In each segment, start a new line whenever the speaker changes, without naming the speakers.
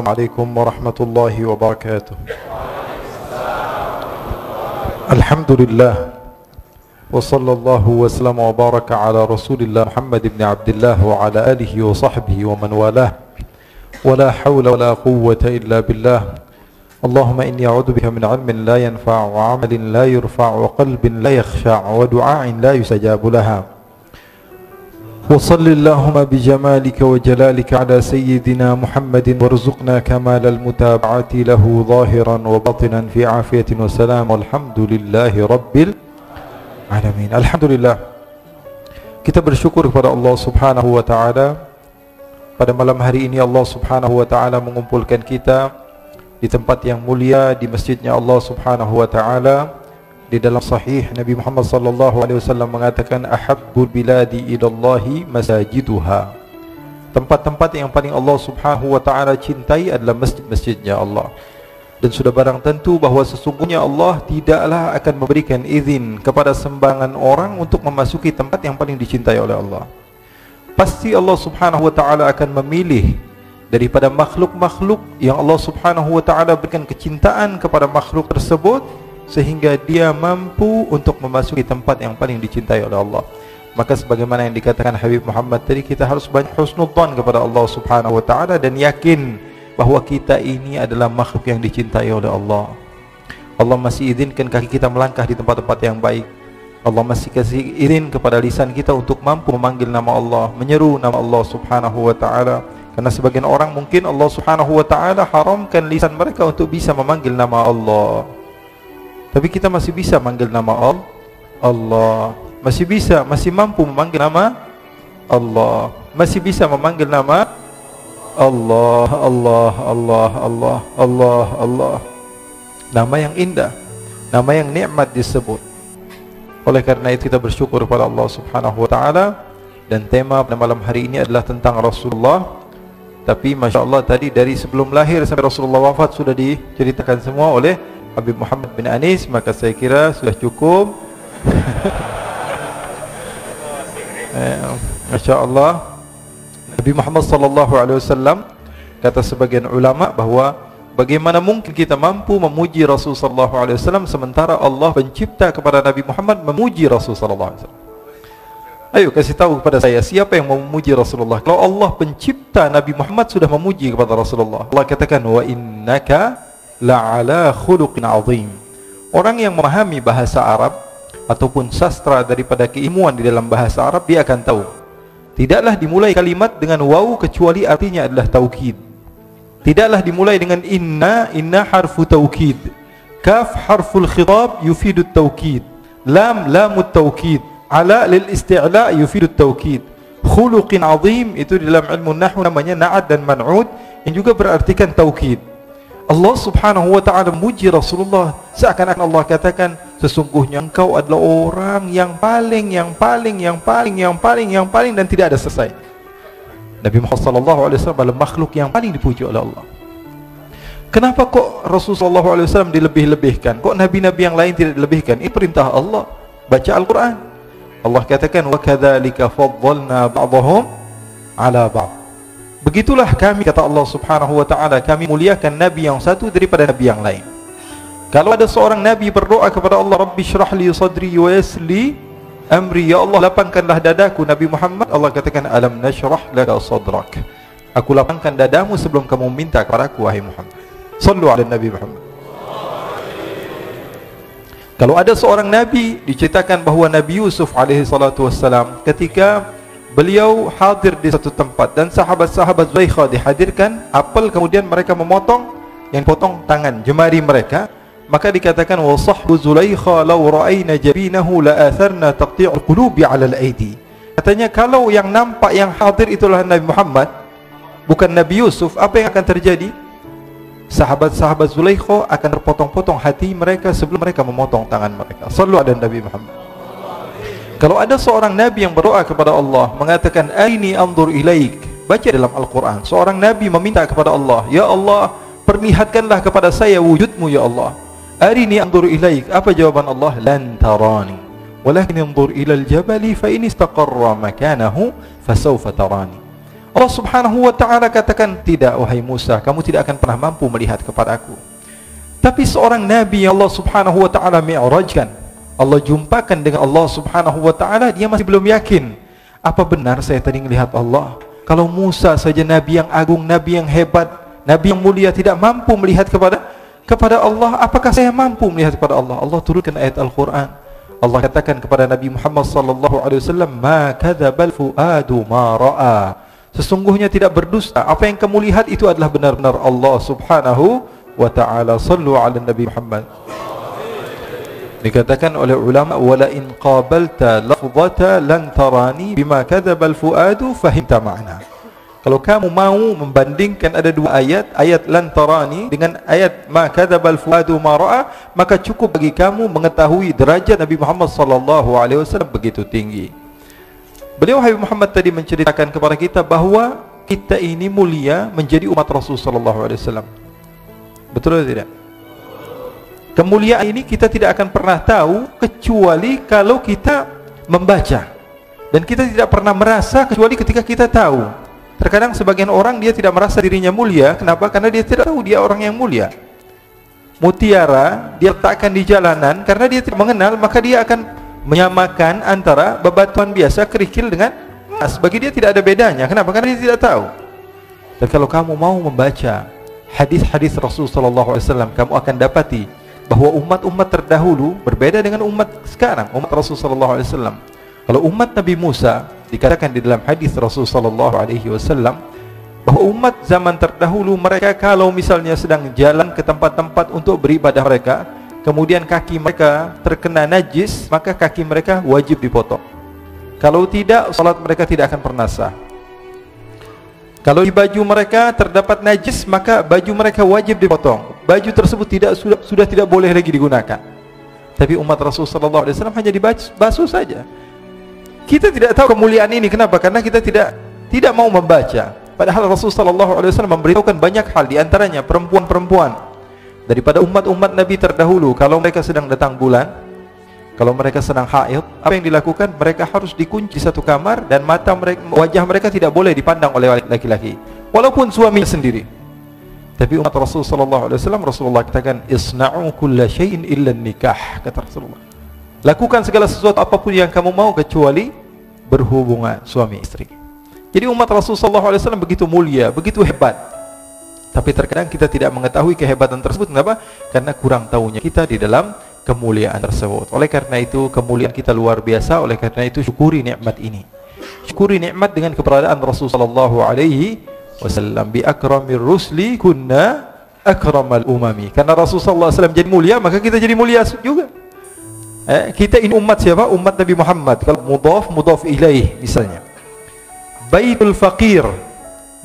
Assalamualaikum warahmatullahi wabarakatuh. Alhamdulillah wa sallallahu wa sallam wa baraka ala Rasulillah Muhammad ibn Abdullah wa ala alihi wa sahbihi wa man walah. Wa la hawla wa la quwwata illa billah. Allahumma inni a'udzu bika min 'ilmin la yanfa' wa 'amalin la yurfa' wa qalbin la yakhsha' wa du'a'in la yustajabu laha. وصل اللهم بجمالك وجلالك على سيدنا محمد وارزقنا كمال المتابعة له ظاهرا وباطنا في عافية وسلام والحمد لله رب العالمين. Alhamdulillah, kita bersyukur kepada Allah Subhanahu wa taala. Pada malam hari ini Allah Subhanahu wa taala mengumpulkan kita di tempat yang mulia, di masjidnya Allah Subhanahu wa taala. Di dalam sahih Nabi Muhammad sallallahu alaihi wasallam mengatakan ahabbul biladi ilallahi masajiduha. Tempat-tempat yang paling Allah Subhanahu wa taala cintai adalah masjid-masjidnya Allah. Dan sudah barang tentu bahawa sesungguhnya Allah tidaklah akan memberikan izin kepada sembarangan orang untuk memasuki tempat yang paling dicintai oleh Allah. Pasti Allah Subhanahu wa taala akan memilih daripada makhluk-makhluk yang Allah Subhanahu wa taala berikan kecintaan kepada makhluk tersebut, sehingga dia mampu untuk memasuki tempat yang paling dicintai oleh Allah. Maka sebagaimana yang dikatakan Habib Muhammad tadi, kita harus banyak husnudzan kepada Allah Subhanahu wa taala dan yakin bahawa kita ini adalah makhluk yang dicintai oleh Allah. Allah masih izinkan kaki kita melangkah di tempat-tempat yang baik. Allah masih kasih izin kepada lisan kita untuk mampu memanggil nama Allah, menyeru nama Allah Subhanahu wa taala. Karena sebagian orang mungkin Allah Subhanahu wa taala haramkan lisan mereka untuk bisa memanggil nama Allah. Tapi kita masih bisa manggil nama Allah, masih mampu memanggil nama Allah, masih bisa memanggil nama Allah, Allah, Allah, Allah, Allah, Allah. Nama yang indah, nama yang nikmat disebut. Oleh karena itu kita bersyukur kepada Allah Subhanahu wa taala. Dan tema pada malam hari ini adalah tentang Rasulullah. Tapi Masya Allah, tadi dari sebelum lahir sampai Rasulullah wafat sudah diceritakan semua oleh Habib Muhammad bin Anis, maka saya kira sudah cukup. Masya Allah, Nabi Muhammad sallallahu alaihi wasallam, kata sebagian ulama bahawa bagaimana mungkin kita mampu memuji Rasul sallallahu alaihi wasallam sementara Allah pencipta kepada Nabi Muhammad memuji Rasul sallallahu alaihi wasallam. Ayo kasih tahu kepada saya, siapa yang memuji Rasulullah? Kalau Allah pencipta Nabi Muhammad sudah memuji kepada Rasulullah. Allah katakan wa innaka la'ala khuluqin azim. Orang yang memahami bahasa Arab ataupun sastra daripada keilmuan di dalam bahasa Arab, dia akan tahu tidaklah dimulai kalimat dengan waw kecuali artinya adalah taukid. Tidaklah dimulai dengan inna harfu taukid, kaf harful khitab yufidu taukid, lam lamut taukid, ala lil isti'la yufidu taukid. Khuluqin azim itu di dalam ilmu nahwu namanya na'at dan man'ud yang juga berartikan taukid. Allah Subhanahu wa ta'ala memuji Rasulullah seakan-akan Allah katakan, sesungguhnya engkau adalah orang yang paling dan tidak ada selesai. Nabi Muhammad sallallahu alaihi wasallam adalah makhluk yang paling dipuji oleh Allah. Kenapa kok Rasulullah sallallahu alaihi wasallam dilebih-lebihkan? Kok nabi-nabi yang lain tidak dilebihkan? Ini perintah Allah. Baca Al-Quran. Allah katakan wa kadzalika faddalna ba'dahum 'ala ba'd. Begitulah kami, kata Allah Subhanahu wa ta'ala, kami muliakan nabi yang satu daripada nabi yang lain. Kalau ada seorang nabi berdoa kepada Allah, Rabbi syrah li sadri wa yassir li amri, ya Allah lapangkanlah dadaku, Nabi Muhammad, Allah katakan alam nashrah laka sadrak, aku lapangkan dadamu sebelum kamu minta kepadaku wahai Muhammad. Sallu ala Nabi Muhammad. Kalau ada seorang nabi, diceritakan bahawa Nabi Yusuf alaihi salatu wassalam, ketika beliau hadir di satu tempat dan sahabat-sahabat Zulaikha dihadirkan apel, kemudian mereka memotong, yang potong tangan jemari mereka, maka dikatakan wa sahbu Zulaikha law ra'ayna jabinahu la atharna taqti'ul qulubi 'ala al-aidi. Katanya kalau yang nampak, yang hadir itulah Nabi Muhammad, bukan Nabi Yusuf, apa yang akan terjadi? Sahabat-sahabat Zulaikha akan terpotong-potong hati mereka sebelum mereka memotong tangan mereka. Sallu ala Nabi Muhammad. Kalau ada seorang nabi yang berdoa kepada Allah mengatakan aini anzur ilaik, baca dalam Al-Quran, seorang nabi meminta kepada Allah, ya Allah perlihatkanlah kepada saya wujudmu ya Allah. Arini anzur ilaik, apa jawaban Allah? Lan tarani walakin anzur ilal jabali fa in istaqarra makanahu fasawfa tarani. Allah Subhanahu wa ta'ala katakan, tidak wahai Musa, kamu tidak akan pernah mampu melihat kepadaku. Tapi seorang nabi yang Allah Subhanahu wa ta'ala mi'rajkan, Allah jumpakan dengan Allah Subhanahu wa ta'ala, dia masih belum yakin. Apa benar saya tadi melihat Allah? Kalau Musa saja nabi yang agung, nabi yang hebat, nabi yang mulia tidak mampu melihat kepada Allah, apakah saya mampu melihat kepada Allah? Allah turunkan ayat Al-Quran. Allah katakan kepada Nabi Muhammad sallallahu alaihi wasallam, "Ma kadzabal fuadu ma ra'a." Sesungguhnya tidak berdusta, apa yang kamu lihat itu adalah benar-benar Allah Subhanahu wa ta'ala. Sallu ala Nabi Muhammad. Dikatakan oleh ulama, "Wala in qabalta lafdhata lan tarani bima kadzabal fuadu fahimta ma'na." Kalau kamu mau membandingkan ada dua ayat, ayat lan tarani dengan ayat ma kadzabal fuadu ma ra'a, maka cukup bagi kamu mengetahui derajat Nabi Muhammad sallallahu alaihi wasallam begitu tinggi. Beliau Habib Muhammad tadi menceritakan kepada kita bahwa kita ini mulia menjadi umat Rasul sallallahu alaihi wasallam. Betul atau tidak? Kemuliaan ini kita tidak akan pernah tahu kecuali kalau kita membaca. Dan kita tidak pernah merasa kecuali ketika kita tahu. Terkadang sebagian orang dia tidak merasa dirinya mulia. Kenapa? Karena dia tidak tahu dia orang yang mulia. Mutiara dia letakkan di jalanan, karena dia tidak mengenal, maka dia akan menyamakan antara bebatuan biasa kerikil dengan emas. Bagi dia tidak ada bedanya. Kenapa? Karena dia tidak tahu. Dan kalau kamu mau membaca hadis-hadis Rasul sallallahu alaihi wasallam, kamu akan dapati bahwa umat-umat terdahulu berbeda dengan umat sekarang, umat Rasul sallallahu alaihi wasallam. Kalau umat Nabi Musa, dikatakan di dalam hadis Rasul sallallahu alaihi wasallam bahwa umat zaman terdahulu mereka kalau misalnya sedang jalan ke tempat-tempat untuk beribadah mereka, kemudian kaki mereka terkena najis, maka kaki mereka wajib dipotong. Kalau tidak, salat mereka tidak akan pernah sah. Kalau di baju mereka terdapat najis, maka baju mereka wajib dipotong. Baju tersebut sudah tidak boleh lagi digunakan. Tapi umat Rasul sallallahu alaihi wasallam hanya dibasuh saja. Kita tidak tahu kemuliaan ini. Kenapa? Karena kita tidak mau membaca. Padahal Rasul sallallahu alaihi wasallam memberitahukan banyak hal, di antaranya perempuan-perempuan daripada umat-umat Nabi terdahulu, kalau mereka sedang datang bulan, kalau mereka sedang haid, apa yang dilakukan? Mereka harus dikunci satu kamar dan mata mereka, wajah mereka tidak boleh dipandang oleh laki-laki, walaupun suami sendiri. Tapi umat Rasul sallallahu alaihi wasallam, Rasulullah katakan, "Isna'u kulla syai'in illa nikah," kata Rasulullah. Lakukan segala sesuatu apapun yang kamu mau kecuali berhubungan suami istri. Jadi umat Rasul sallallahu alaihi wasallam begitu mulia, begitu hebat. Tapi terkadang kita tidak mengetahui kehebatan tersebut. Kenapa? Karena kurang tahunya kita di dalam kemuliaan tersebut. Oleh karena itu kemuliaan kita luar biasa. Oleh karena itu syukuri nikmat ini. Syukuri nikmat dengan keberadaan Rasul sallallahu alaihi wasallam. Bi akramir rusli kunna akramal umami. Karena Rasul sallallahu alaihi wasallam jadi mulia, maka kita jadi mulia juga. Kita ini umat siapa? Umat Nabi Muhammad. Kalau mudhaf ilaih misalnya, Baitul Faqir.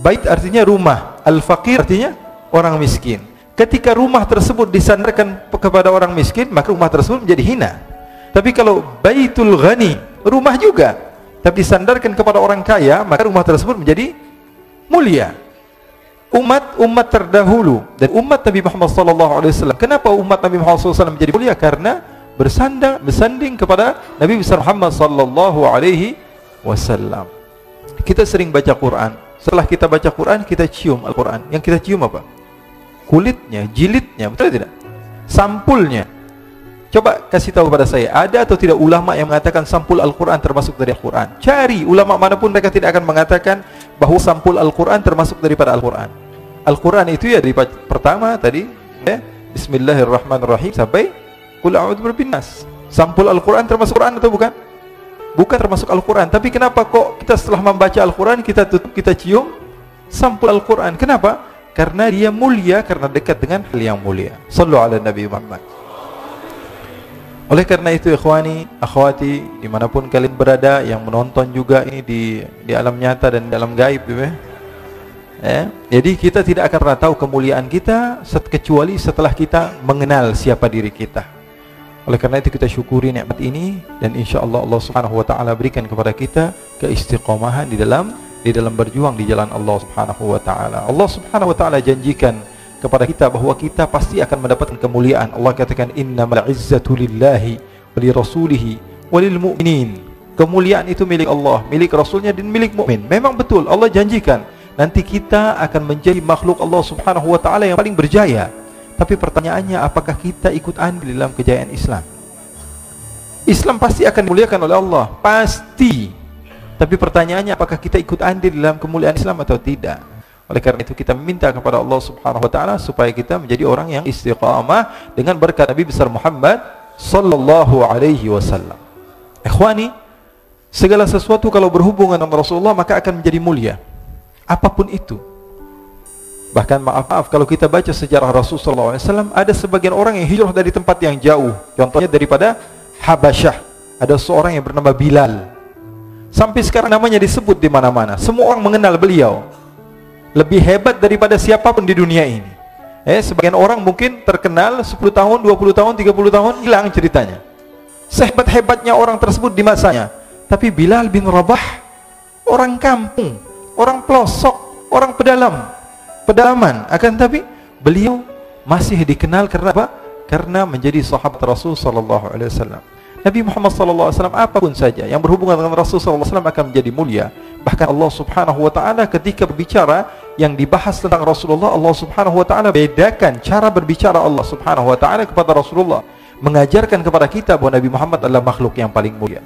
Bait artinya rumah, Al-Faqir artinya orang miskin. Ketika rumah tersebut disandarkan kepada orang miskin, maka rumah tersebut menjadi hina. Tapi kalau Baitul Ghani, rumah juga, tapi disandarkan kepada orang kaya, maka rumah tersebut menjadi mulia. Umat terdahulu dan umat Nabi Muhammad SAW. Kenapa umat Nabi Muhammad SAW menjadi mulia? Karena bersanding kepada Nabi besar Muhammad sallallahu alaihi wasallam. Kita sering baca Quran. Setelah kita baca Quran, kita cium Al-Quran. Yang kita cium apa? Kulitnya, jilidnya, betul tidak? Sampulnya. Coba kasih tahu kepada saya, ada atau tidak ulama yang mengatakan sampul Al-Quran termasuk dari Al-Quran? Cari ulama manapun, mereka tidak akan mengatakan bahwa sampul Al-Quran termasuk daripada Al-Quran. Al-Quran itu ya dari pertama tadi, Bismillahirrahmanirrahim sampai Qul a'udzu birabbin nas. Sampul Al-Quran termasuk Quran atau bukan? Bukan termasuk Al-Quran. Tapi kenapa kok kita setelah membaca Al-Quran kita tutup, kita cium sampul Al-Quran? Kenapa? Karena dia mulia, karena dekat dengan hal yang mulia. Sallu ala Nabi Muhammad. Oleh karena itu ikhwani, akhwati, dimanapun kalian berada, yang menonton juga ini di alam nyata dan dalam gaib, jadi kita tidak akan pernah tahu kemuliaan kita kecuali setelah kita mengenal siapa diri kita. Oleh karena itu kita syukuri nikmat ini, dan insyaallah Allah Subhanahu wa taala berikan kepada kita keistiqomahan di dalam berjuang di jalan Allah Subhanahu wa taala. Allah Subhanahu wa taala janjikan kepada kita bahwa kita pasti akan mendapatkan kemuliaan. Allah katakan, "Innamal izzatu lillahi wa lirasulihi wa lil mu'minin." kemuliaan itu milik Allah, milik Rasulnya, dan milik mukmin. Memang betul, Allah janjikan nanti kita akan menjadi makhluk Allah subhanahu wa ta'ala yang paling berjaya. Tapi pertanyaannya, apakah kita ikut andil dalam kejayaan Islam? Islam pasti akan dimuliakan oleh Allah, pasti. Tapi pertanyaannya, apakah kita ikut andil dalam kemuliaan Islam atau tidak? Oleh karena itu kita meminta kepada Allah subhanahu wa ta'ala supaya kita menjadi orang yang istiqamah dengan berkat Nabi besar Muhammad sallallahu alaihi wasallam. Ikhwani, segala sesuatu kalau berhubungan dengan Rasulullah maka akan menjadi mulia, apapun itu. Bahkan maaf kalau kita baca sejarah Rasulullah SAW, ada sebagian orang yang hijrah dari tempat yang jauh. Contohnya daripada Habasyah, ada seorang yang bernama Bilal. Sampai sekarang namanya disebut di mana-mana. Semua orang mengenal beliau. Lebih hebat daripada siapapun di dunia ini. Sebagian orang mungkin terkenal 10 tahun, 20 tahun, 30 tahun, hilang ceritanya. Sehebat-hebatnya orang tersebut di masanya. Tapi Bilal bin Rabah, orang kampung, orang pelosok, orang pedalaman. Akan tapi beliau masih dikenal karena apa? Karena menjadi sahabat Rasul sallallahu alaihi wasallam. Nabi Muhammad sallallahu alaihi wasallam apapun saja yang berhubungan dengan Rasul sallallahu alaihi wasallam akan menjadi mulia. Bahkan Allah subhanahu wa ta'ala ketika berbicara yang dibahas tentang Rasulullah, Allah subhanahu wa ta'ala bedakan cara berbicara Allah subhanahu wa ta'ala kepada Rasulullah, mengajarkan kepada kita bahwa Nabi Muhammad adalah makhluk yang paling mulia.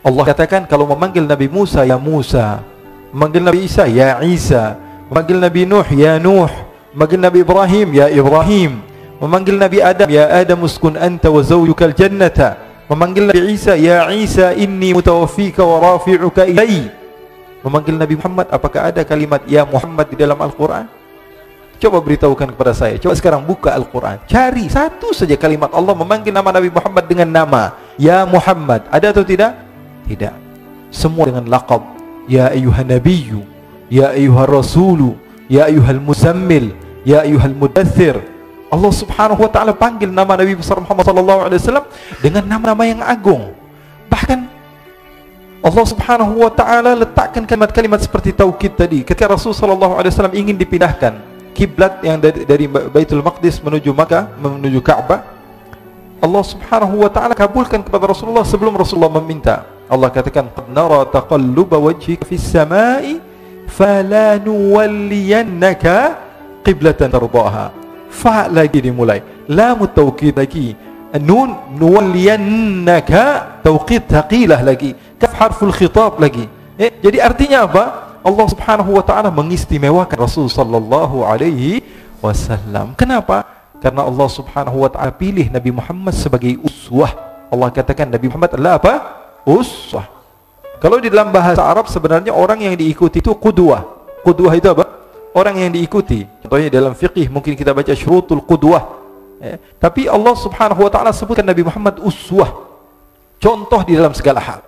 Allah katakan kalau memanggil Nabi Musa, ya Musa, memanggil Nabi Isa, ya Isa, memanggil Nabi Nuh, ya Nuh, memanggil Nabi Ibrahim, ya Ibrahim, memanggil Nabi Adam, ya Adam uskun anta wa zawjukal jannata, memanggil Nabi Isa, ya Isa inni mutawaffika wa rafi'uka ilai. Memanggil Nabi Muhammad, apakah ada kalimat ya Muhammad di dalam Al-Quran? Coba beritahukan kepada saya. Coba sekarang buka Al-Quran, cari satu saja kalimat Allah memanggil nama Nabi Muhammad dengan nama ya Muhammad. Ada atau tidak? Tidak. Semua dengan laqab, ya ayyuhan nabiyyu, ya ayyuhar rasulu, ya ayyuhal muzammil, ya ayyuhal mudaththir. Allah subhanahu wa ta'ala panggil nama Nabi besar Muhammad sallallahu alaihi wasallam dengan nama-nama yang agung. Bahkan Allah subhanahu wa ta'ala letakkan kalimat-kalimat seperti taukid tadi. Ketika Rasul sallallahu alaihi wasallam ingin dipindahkan kiblat yang dari Baitul Maqdis menuju Makkah, menuju Ka'bah, Allah subhanahu wa ta'ala kabulkan kepada Rasulullah sebelum Rasulullah meminta. Allah katakan, qad nara taqalluba wajhika fis samai falanuwalliyannaka qiblatan tardaha. Fa lagi dimulai, lam taukid lagi, nun nuwalliyannaka tauqid thaqilah lagi, kaf harful khitab lagi. Jadi artinya apa? Allah subhanahu wa ta'ala mengistimewakan Rasul sallallahu alaihi wasallam. Kenapa? Karena Allah subhanahu wa ta'ala pilih Nabi Muhammad sebagai uswah. Allah katakan Nabi Muhammad adalah apa? Uswah. Kalau di dalam bahasa Arab sebenarnya orang yang diikuti itu qudwah. Qudwah itu apa? Orang yang diikuti. Contohnya dalam fiqih mungkin kita baca syurutul qudwah. Tapi Allah subhanahu wa ta'ala sebutkan Nabi Muhammad uswah, contoh di dalam segala hal,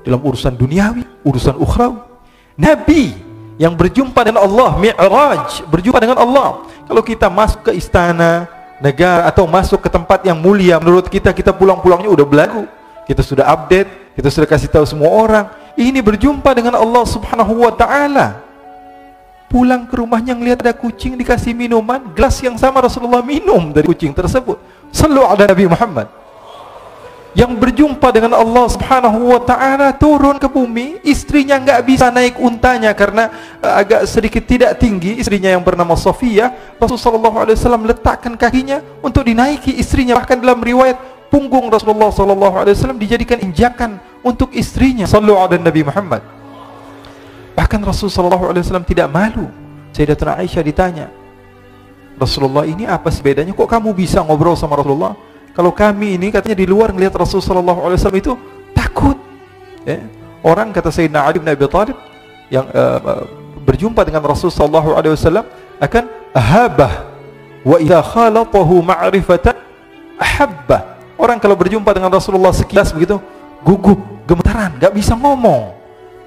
dalam urusan duniawi, urusan ukhrawi. Nabi yang berjumpa dengan Allah, mi'raj, berjumpa dengan Allah. Kalau kita masuk ke istana negara atau masuk ke tempat yang mulia, menurut kita pulang-pulangnya udah belagu, kita sudah update, kita sudah kasih tahu semua orang. Ini berjumpa dengan Allah subhanahu wa ta'ala. Pulang ke rumahnya ngelihat ada kucing dikasih minuman, gelas yang sama Rasulullah minum dari kucing tersebut. Sallu ala Nabi Muhammad. Yang berjumpa dengan Allah subhanahu wa ta'ala, turun ke bumi, istrinya nggak bisa naik untanya karena agak sedikit tidak tinggi, istrinya yang bernama Sofiyah. Rasulullah SAW letakkan kakinya untuk dinaiki istrinya. Bahkan dalam riwayat, punggung Rasulullah SAW dijadikan injakan untuk istrinya. Sallu ala Nabi Muhammad. Bahkan Rasulullah SAW tidak malu. Sayyidatuna Aisyah ditanya, Rasulullah ini apa sih bedanya? Kok kamu bisa ngobrol sama Rasulullah? Kalau kami ini katanya di luar ngelihat Rasulullah SAW itu takut. Orang kata Sayyidina Ali bin Abi Thalib yang berjumpa dengan Rasulullah SAW akan ahabah wa idza khalatahu ma'rifatan ahabbah. Orang kalau berjumpa dengan Rasulullah sekilas begitu gugup, gemetaran, gak bisa ngomong.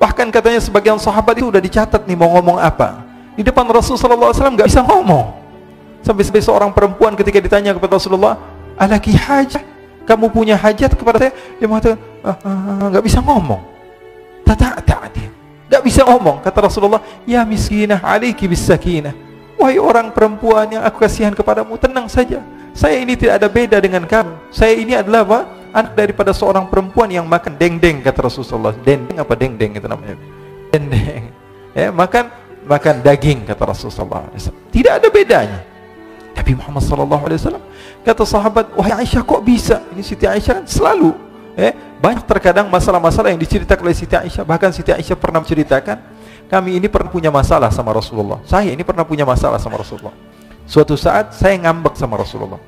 Bahkan katanya sebagian sahabat itu udah dicatat nih mau ngomong apa. Di depan Rasulullah SAW gak bisa ngomong. Sampai seorang perempuan ketika ditanya kepada Rasulullah, alaki hajat, kamu punya hajat kepada saya? Dia mengatakan, gak bisa ngomong. Dia gak bisa ngomong. Kata Rasulullah, ya miskinah alaiki bis sakinah. Wahai orang perempuan yang aku kasihan kepadamu, tenang saja. Saya ini tidak ada beda dengan kamu. Saya ini adalah apa? anak daripada seorang perempuan yang makan dendeng, kata Rasulullah. Dendeng apa dendeng itu namanya? Dendeng. Ya, makan daging, kata Rasulullah. Tidak ada bedanya. Nabi Muhammad SAW kata sahabat, wahai Aisyah, kok bisa? Ini Siti Aisyah kan selalu banyak terkadang masalah-masalah yang diceritakan oleh Siti Aisyah. Bahkan Siti Aisyah pernah menceritakan, kami ini pernah punya masalah sama Rasulullah. Saya ini pernah punya masalah sama Rasulullah. Suatu saat saya ngambek sama Rasulullah.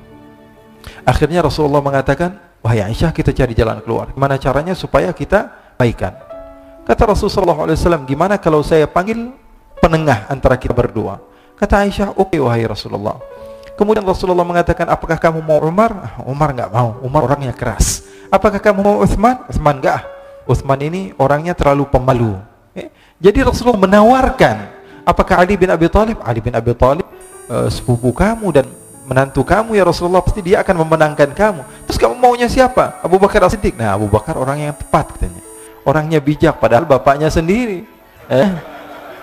Akhirnya Rasulullah mengatakan, wahai Aisyah, kita cari jalan keluar. Gimana caranya supaya kita baikan? Kata Rasulullah SAW, gimana kalau saya panggil penengah antara kita berdua? Kata Aisyah, oke wahai Rasulullah. Kemudian Rasulullah mengatakan, apakah kamu mau Umar? Umar nggak mau, Umar orangnya keras. Apakah kamu mau Uthman? Uthman nggak. Uthman ini orangnya terlalu pemalu. Jadi Rasulullah menawarkan, apakah Ali bin Abi Thalib? Ali bin Abi Thalib sepupu kamu dan menantu kamu ya Rasulullah, pasti dia akan memenangkan kamu. Terus kamu maunya siapa? Abu Bakar As-Siddiq. Nah, Abu Bakar orang yang tepat katanya. Orangnya bijak, padahal bapaknya sendiri.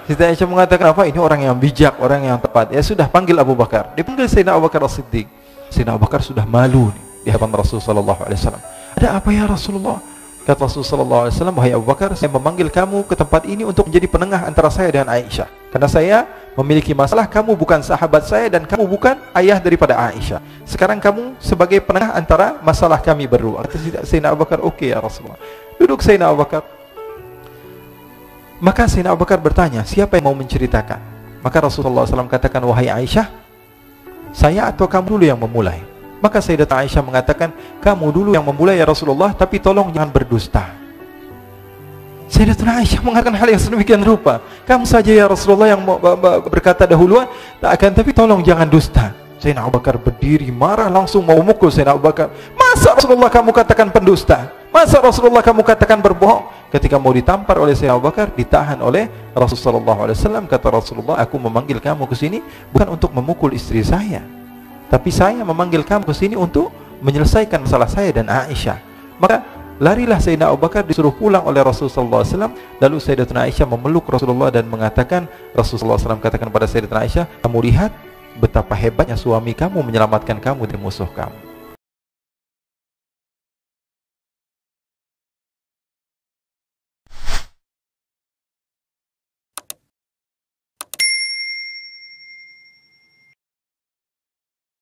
Siti Aisyah mengatakan apa? Ini orang yang bijak, orang yang tepat. Ya sudah, panggil Abu Bakar. Dipanggil Sayyidina Abu Bakar As-Siddiq. Sayyidina Abu Bakar sudah malu nih, di hadapan Rasulullah SAW. Ada apa ya Rasulullah? Kata Rasulullah SAW, wahai Abu Bakar, saya memanggil kamu ke tempat ini untuk menjadi penengah antara saya dan Aisyah. Karena saya memiliki masalah, kamu bukan sahabat saya dan kamu bukan ayah daripada Aisyah. Sekarang kamu sebagai penengah antara masalah kami berdua. Kata Sayyidina Abu Bakar, oke ya Rasulullah. Duduk Sayyidina Abu Bakar. Maka Sayyidina Abu Bakar bertanya, siapa yang mau menceritakan? Maka Rasulullah SAW katakan, wahai Aisyah, saya atau kamu dulu yang memulai? Maka Sayyidatuna Aisyah mengatakan, kamu dulu yang memulai ya Rasulullah, tapi tolong jangan berdusta. Sayyidatuna Aisyah mengatakan hal yang sedemikian rupa, kamu saja ya Rasulullah yang berkata dahuluan, tak akan, tapi tolong jangan dusta. Sayyidina Abu Bakar berdiri marah, langsung mau memukul Sayyidina Abu Bakar. Masa Rasulullah kamu katakan pendusta? Masa Rasulullah kamu katakan berbohong? Ketika mau ditampar oleh Sayyidina Abu Bakar, ditahan oleh Rasulullah SAW. Kata Rasulullah, aku memanggil kamu ke sini bukan untuk memukul istri saya, tapi saya memanggil kamu ke sini untuk menyelesaikan masalah saya dan Aisyah. Maka larilah Sayyidina Abu Bakar, disuruh pulang oleh Rasulullah SAW. Lalu Sayyidatuna Aisyah memeluk Rasulullah dan mengatakan, Rasulullah SAW katakan pada Sayyidatuna Aisyah, kamu lihat betapa hebatnya suami kamu menyelamatkan kamu dari musuh kamu.